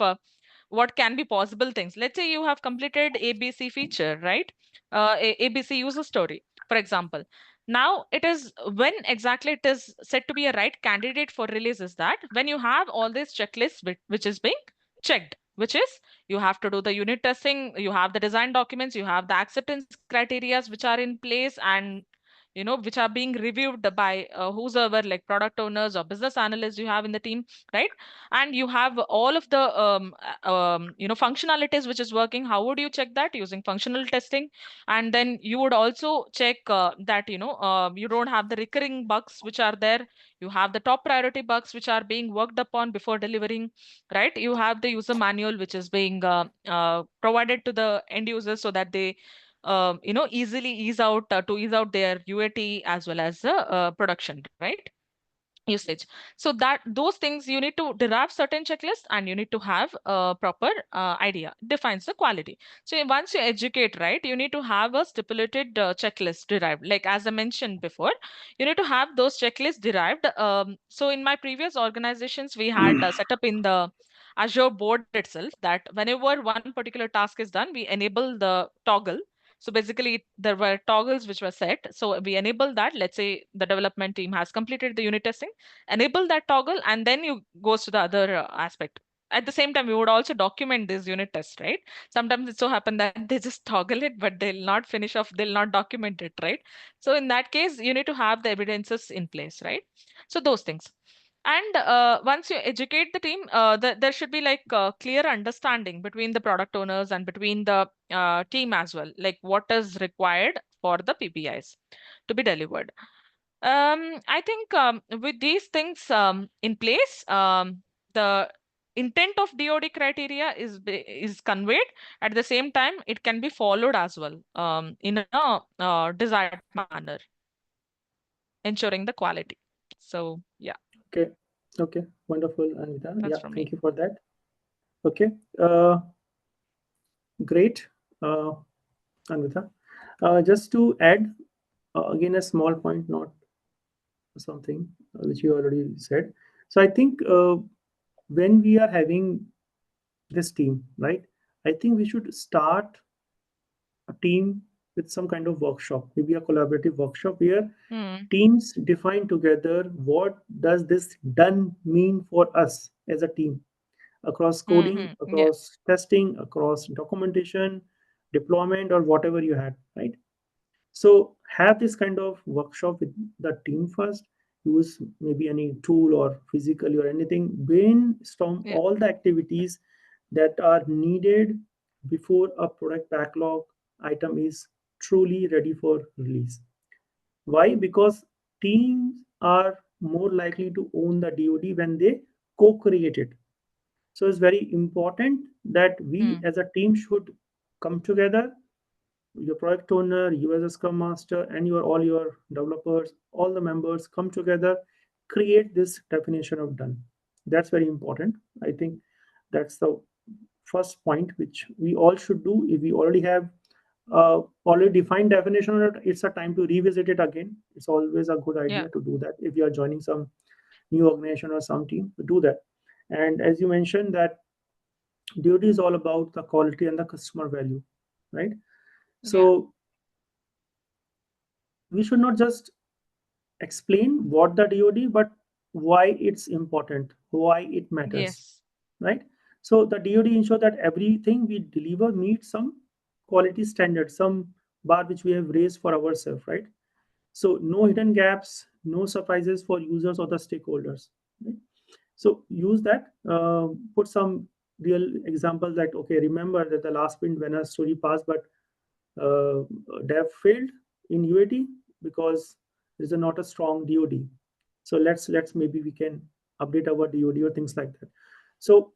what can be possible things. Let's say you have completed ABC feature, right? ABC user story, for example. Now it is when exactly it is said to be a right candidate for release is that when you have all these checklists which is being checked, which is you have to do the unit testing, you have the design documents, you have the acceptance criterias which are in place, and which are being reviewed by whosoever, like product owners or business analysts you have in the team, right? And you have all of the functionalities which is working. How would you check that? Using functional testing. And then you would also check that you don't have the recurring bugs which are there. You have the top priority bugs which are being worked upon before delivering, right? You have the user manual which is being provided to the end users so that they easily ease out their UAT as well as the production, right? Usage. So that those things you need to derive certain checklists, and you need to have a proper idea defines the quality. So once you educate, right, you need to have a stipulated checklist derived, like as I mentioned before. You need to have those checklists derived. So in my previous organizations we had set up in the Azure board itself that whenever one particular task is done, we enable the toggle. So basically, there were toggles which were set. So we enable that. Let's say the development team has completed the unit testing, enable that toggle, and then you goes to the other aspect. At the same time, we would also document this unit test, right? Sometimes it so happen that they just toggle it, but they'll not finish off, they'll not document it, right? So in that case, you need to have the evidences in place, right? So those things. And once you educate the team, there should be like clear understanding between the product owners and between the team as well, like what is required for the PPIs to be delivered. I think with these things in place, the intent of DoD criteria is conveyed. At the same time, it can be followed as well in a desired manner, ensuring the quality. So yeah, Okay. Okay. Wonderful, Anita. that's Yeah. from me. Thank you for that. Okay. Great, Anvita. Just to add, again, a small point, not something which you already said. So I think when we are having this team, right, I think we should start a team with some kind of workshop, maybe a collaborative workshop where Hmm. teams define together what does this done mean for us as a team across coding, Yeah. across testing, across documentation, deployment, or whatever you had, right? So have this kind of workshop with the team first. Use maybe any tool or physically or anything. Brainstorm Yeah. all the activities that are needed before a product backlog item is truly ready for release. Why? Because teams are more likely to own the DoD when they co-create it. So it's very important that we Hmm. as a team should come together, your product owner, you as a scrum master, and your all your developers, all the members come together, create this definition of done. That's very important. I think that's the first point which we all should do. If we already have already defined definition, it's a time to revisit it again. It's always a good Yeah. idea to do that if you are joining some new organization or some team to do that. And as you mentioned that duty is all about the quality and the customer value, right? Yeah. So we should not just explain what the DoD, but why it's important, why it matters, Yes. right? So the DoD ensure that everything we deliver meets some quality standard, some bar which we have raised for ourselves, right? So no hidden gaps, no surprises for users or the stakeholders. Right? So use that. Put some real examples that okay, remember that the last sprint when a story passed, but uh, dev failed in UAT because there's not a strong DoD. So let's maybe we can update our DoD or things like that. So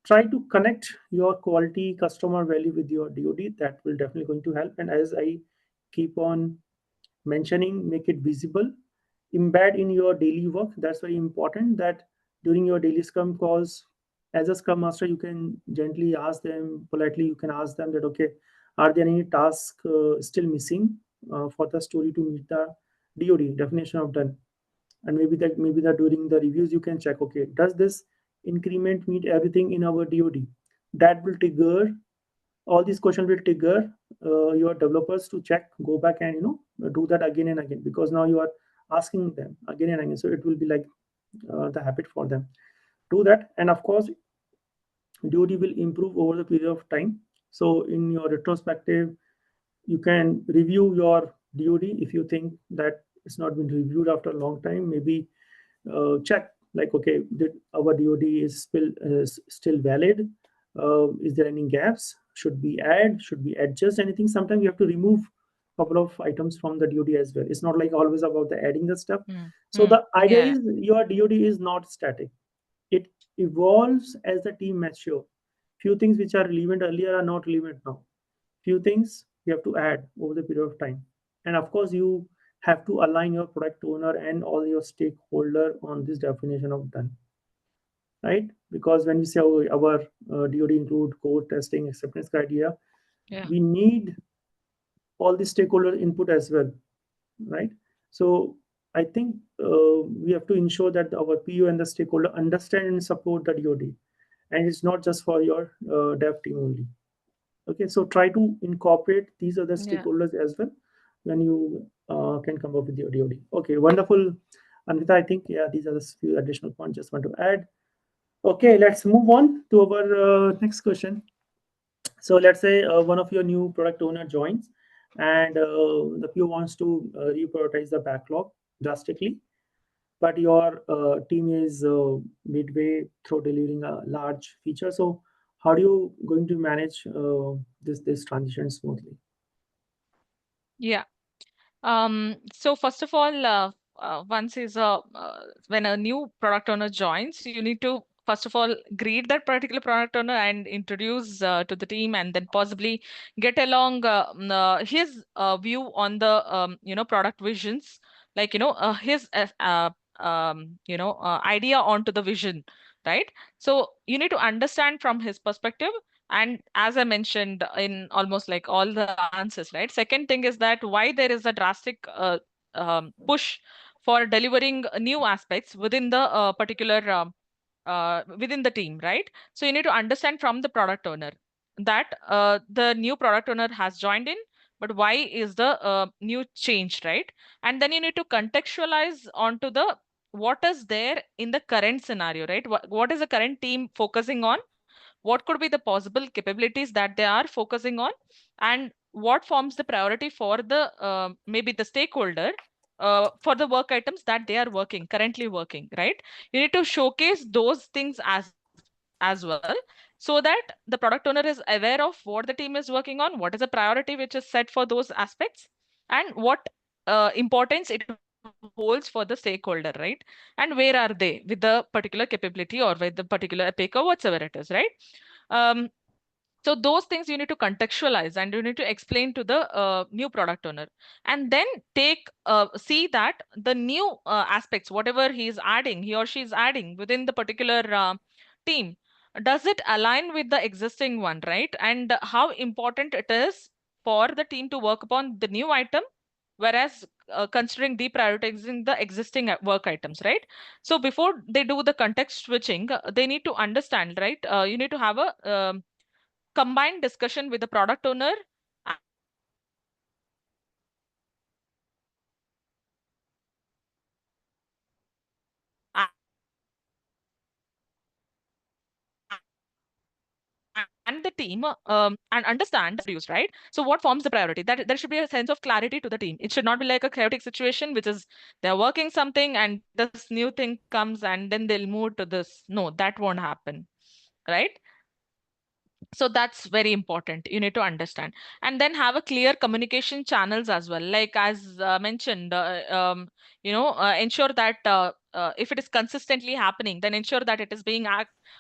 try to connect your quality customer value with your DoD. That will definitely going to help. And as I keep on mentioning, make it visible, embed in your daily work. That's very important that during your daily scrum calls, as a scrum master, you can gently ask them, politely, you can ask them that, okay, are there any tasks still missing for the story to meet the DoD definition of done? And maybe that during the reviews, you can check, okay, does this increment meet everything in our DoD? that will trigger, all these questions will trigger your developers to check, go back and do that again and again, because now you are asking them again and again. So it will be like the habit for them. Do that, and of course DoD will improve over the period of time. So in your retrospective, you can review your DoD. If you think that it's not been reviewed after a long time, maybe check, like, okay, did our DoD is still valid? Is there any gaps? Should we add? Should we adjust anything? Sometimes you have to remove a couple of items from the DoD as well. It's not like always about the adding the stuff. So the idea Yeah. is your DoD is not static. It evolves as the team mature. Few things which are relevant earlier are not relevant now. Few things you have to add over the period of time. And of course, you have to align your product owner and all your stakeholder on this definition of done, right? Because when we say, oh, our DoD include code testing, acceptance criteria, Yeah. we need all the stakeholder input as well, right? So I think we have to ensure that our PO and the stakeholder understand and support the DoD, and it's not just for your dev team only. Okay, so try to incorporate these other Yeah. stakeholders as well when you can come up with your DoD. Okay, wonderful, Anvita. I think, yeah, these are the few additional points just want to add. Okay, let's move on to our next question. So let's say one of your new product owner joins, and the PO wants to reprioritize the backlog drastically, but your team is midway through delivering a large feature. So how are you going to manage this transition smoothly? Yeah. So first of all, once is a when a new product owner joins, you need to first of all greet that particular product owner and introduce to the team, and then possibly get along his view on the product visions, like his idea onto the vision, right? So you need to understand from his perspective, and as I mentioned in almost like all the answers, right? Second thing is that why there is a drastic push for delivering new aspects within the particular within the team, right? So you need to understand from the product owner that the new product owner has joined in, but why is the new change, right? And then you need to contextualize onto the what is there in the current scenario, right? What is the current team focusing on? What could be the possible capabilities that they are focusing on, and what forms the priority for the maybe the stakeholder for the work items that they are working currently working, right? You need to showcase those things as well, so that the product owner is aware of what the team is working on, what is the priority which is set for those aspects, and what importance it holds for the stakeholder, right? And where are they with the particular capability or with the particular epic or whatsoever it is, right? um, so those things you need to contextualize and you need to explain to the new product owner, and then take see that the new aspects, whatever he or she is adding within the particular team, does it align with the existing one, right? And how important it is for the team to work upon the new item, whereas considering deprioritizing the existing work items, right? So before they do the context switching, they need to understand, right? You need to have a combined discussion with the product owner and the team, and understand views, right? So what forms the priority? That there should be a sense of clarity to the team. It should not be like a chaotic situation, which is they're working something and this new thing comes and then they'll move to this. No, that won't happen, right? So that's very important, you need to understand, and then have a clear communication channels as well, like as mentioned, ensure that if it is consistently happening, then ensure that it is being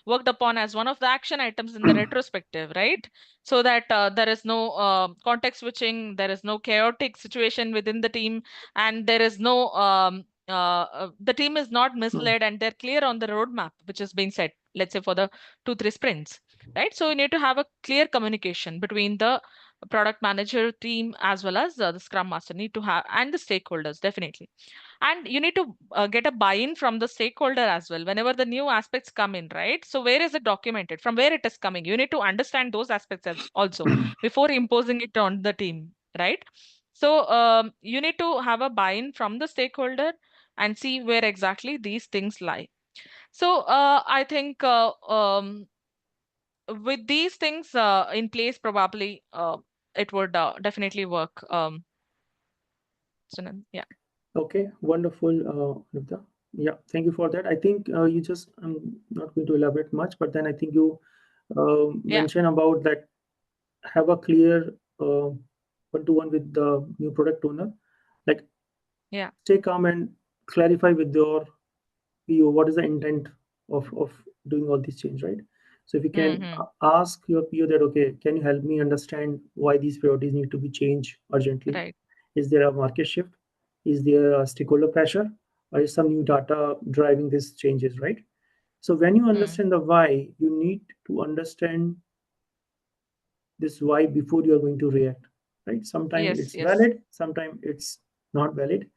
worked upon as one of the action items in the retrospective, right? So that there is no context switching, there is no chaotic situation within the team, and there is no the team is not Hmm. misled, and they're clear on the roadmap which is being set, let's say for the 2 3 sprints, right? So you need to have a clear communication between the product manager team as well as the scrum master need to have, and the stakeholders definitely. And you need to get a buy-in from the stakeholder as well whenever the new aspects come in, right? So where is it documented, from where it is coming? You need to understand those aspects also before imposing it on the team, right? So you need to have a buy-in from the stakeholder and see where exactly these things lie. So I think with these things in place, probably it would definitely work. Sunan, yeah. Okay, wonderful, Anita. Yeah, thank you for that. I think you just, I'm not going to elaborate much, but then I think you Yeah. mentioned about that have a clear one-to-one with the new product owner. Like, Yeah. stay calm and clarify with your PO what is the intent of doing all these change, right? So if you can Mm-hmm. ask your PO that, okay, can you help me understand why these priorities need to be changed urgently? Right. Is there a market shift? Is there a stakeholder pressure? Or is some new data driving these changes, right? So when you Mm. understand the why, you need to understand this why before you are going to react, right? Sometimes Yes. it's Yes. valid, sometimes it's not valid.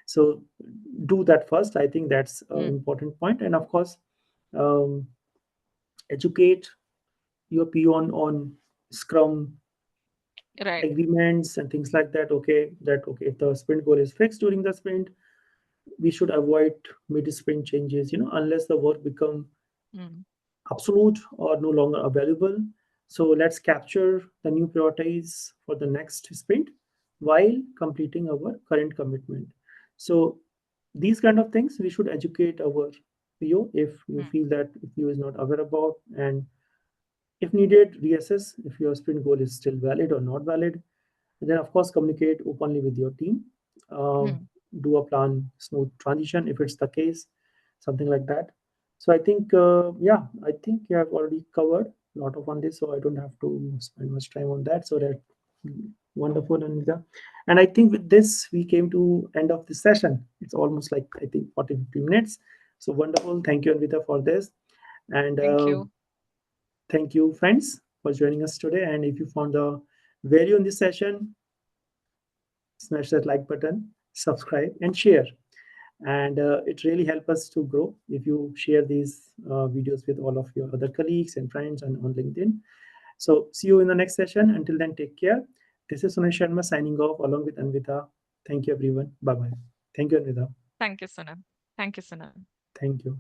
So do that first. I think that's an Mm. important point. And of course, um, educate your P on Scrum Right. agreements and things like that. Okay, if the sprint goal is fixed during the sprint, we should avoid mid-sprint changes. Unless the work become Mm. absolute or no longer available. So let's capture the new priorities for the next sprint while completing our current commitment. So these kind of things we should educate our PO if you Mm. feel that PO is not aware about, and if needed, reassess if your sprint goal is still valid or not valid. And then, of course, communicate openly with your team. Um, Mm. do a plan smooth transition if it's the case, something like that. So I think, yeah, I think you have already covered a lot of on this, so I don't have to spend much time on that. So that wonderful, Anita. And I think with this, we came to end of the session. It's almost like I think 40, 50 minutes. So wonderful. Thank you, Anita, for this. And Thank you. thank you, friends, for joining us today. And if you found the value in this session, smash that like button, subscribe, and share. And it really helps us to grow if you share these videos with all of your other colleagues and friends and on LinkedIn. So see you in the next session. Until then, take care. This is Sunil Sharma signing off along with Anvita. Thank you, everyone. Bye bye. Thank you, Anvita. Thank you, Sunan. Thank you, Sunan. Thank you.